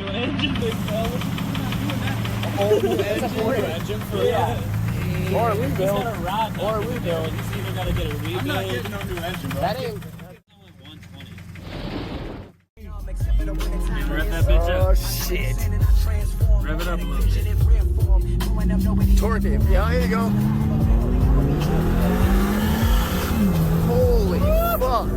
new engine, big fella. Whole new engine for or a rebuild. Or a rebuild. He's either got to get a rebuild. I'm not getting no new engine, bro. That ain't. 120. Rev that bitch up. Oh shit. Rev it up a little bit. Torque it. Yeah, here you go. Holy fuck.